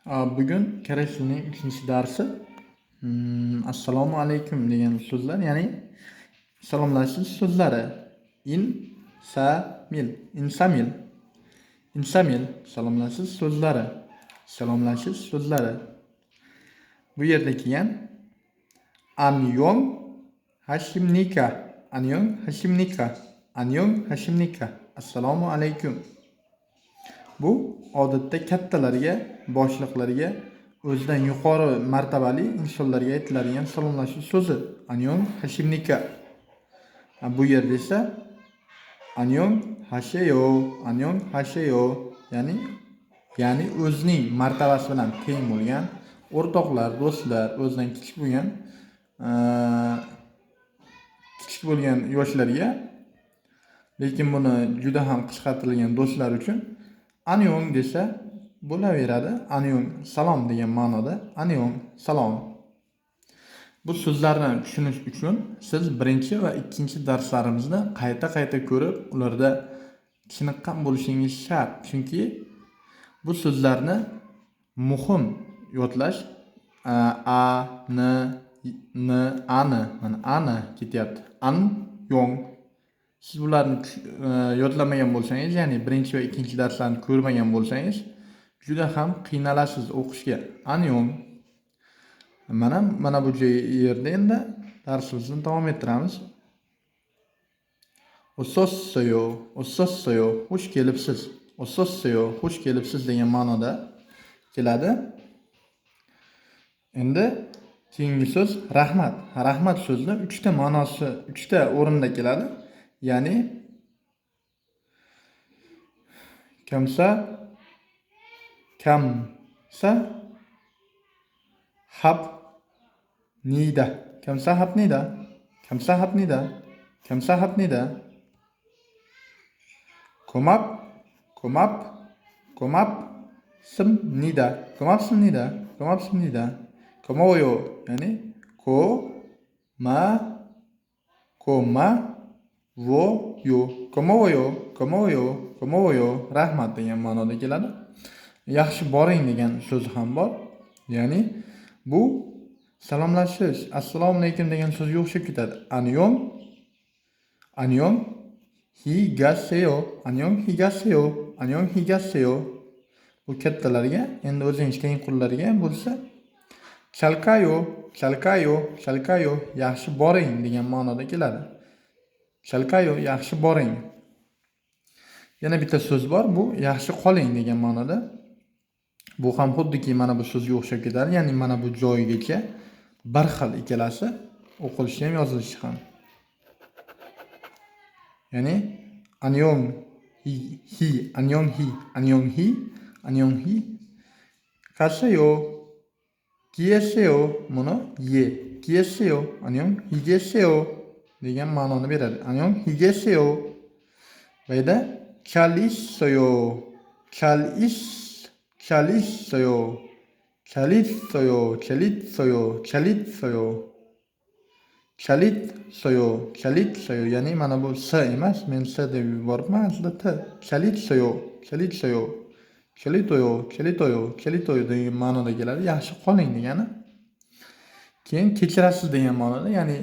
Bugun koreys tilining 3-darsi assalomu alaykum degan so'zlar, ya'ni salomlashish so'zlari. Insamil, salomlashish so'zlari. Salomlashish so'zlari. Bu yerda kelgan Anyong hashimnika. Assalomu alaykum. Bu odatda kattalarga, boshliqlarga, o'zidan yuqori martabali insonlarga aytiladigan salomlashuv so'zi. Anyong hashimnika. Bu yerda esa anyong hasheyo, ya'ni o'zining martabasi bilan teng bo'lgan o'rtoqlar, do'stlar, o'zidan kichik bo'lgan yoshlarga, lekin buni juda ham qisqartirilgan do'stlar uchun anyong desa bo'laveradi. Anyong salom degan ma'noda. Anyong salom. Bu so'zlarni tushunish uchun siz 1 va 2 darslarimizni qayta ko'rib, ularda chiniqqan bo'lishingiz shart. Chunki bu so'zlarni muhim yodlash. Ani ketyapti. Anyong. Siz bularni yodlamagan bo'lsangiz, ya'ni 1 va 2 darslarni ko'rmagan bo'lsangiz, juda ham qiynalasiz o'qishga. Anyong. Mana bu yerda endi darsimizni davom ettiramiz. Osossoyo, xush kelibsiz. Xush kelibsiz degan ma'noda keladi. Endi keyingi so'z rahmat. Rahmat so'zni 3 ma'nosi, 3 o'rinda keladi. Ya'ni kamsa hapnida. Komapsimnida. Komoyo, ya'ni komoyo, rahmat degan ma'noda keladi. Yaxshi boring degan so'z ham bor. Ya'ni bu salomlashish, assalomu alaykum degan so'zga o'xshab ketadi. Anyong higaseyo. Bu kattalarga, endi o'zingiz tengqurlarga bo'lsa chalkayo, yaxshi boring degan ma'noda keladi. Chalkayo, yaxshi boring. Yana bitta so'z bor, bu yaxshi qoling degan ma'noda. Bu ham xuddiki mana bu so'zga o'xshab ketadi. Ya'ni mana bu joyigacha bir xil ikkalasi, o'qilishi ham yozilishi ham. Ya'ni anyong hi. Kaseyo, kiyeseyo, buni kiyeseyo, anyong higeseyo degan ma'noni beradi. Anyong higeseyo. Va eda chalisoyo. Ya'ni mana bu s emas, men s deb yuboribman, aslida t. Chalitoyo degan ma'noda keladi. Yaxshi qoling degani. Keyin kechirasiz degan ma'noda, ya'ni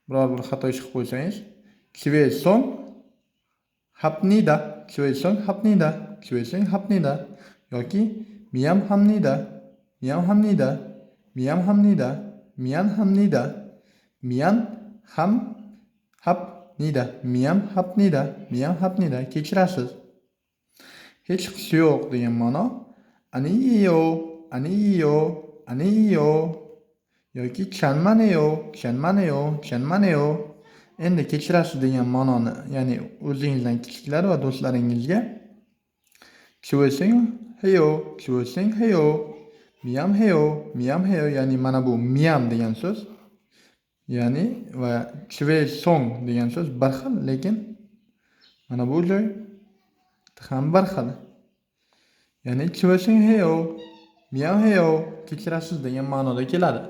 biror bir xato ish qilib qo'ysangiz, chivesong hapnida yoki miyam hamnida. Kechirasiz. Hech qisi yo'q degan ma'no. Aniyo yoki chanmaneyo. Endi kechirasiz degan ma'noni, ya'ni o'zingizdan kichiklar va do'stlaringizga chiveseng heyo, miyam heyo, ya'ni mana bu miyam degan so'z, ya'ni va chivesong degan so'z bir xil, lekin mana bu joy ham bir xil. Ya'ni chiveseng heyo, miyam heyo, kechirasiz degan ma'noda keladi.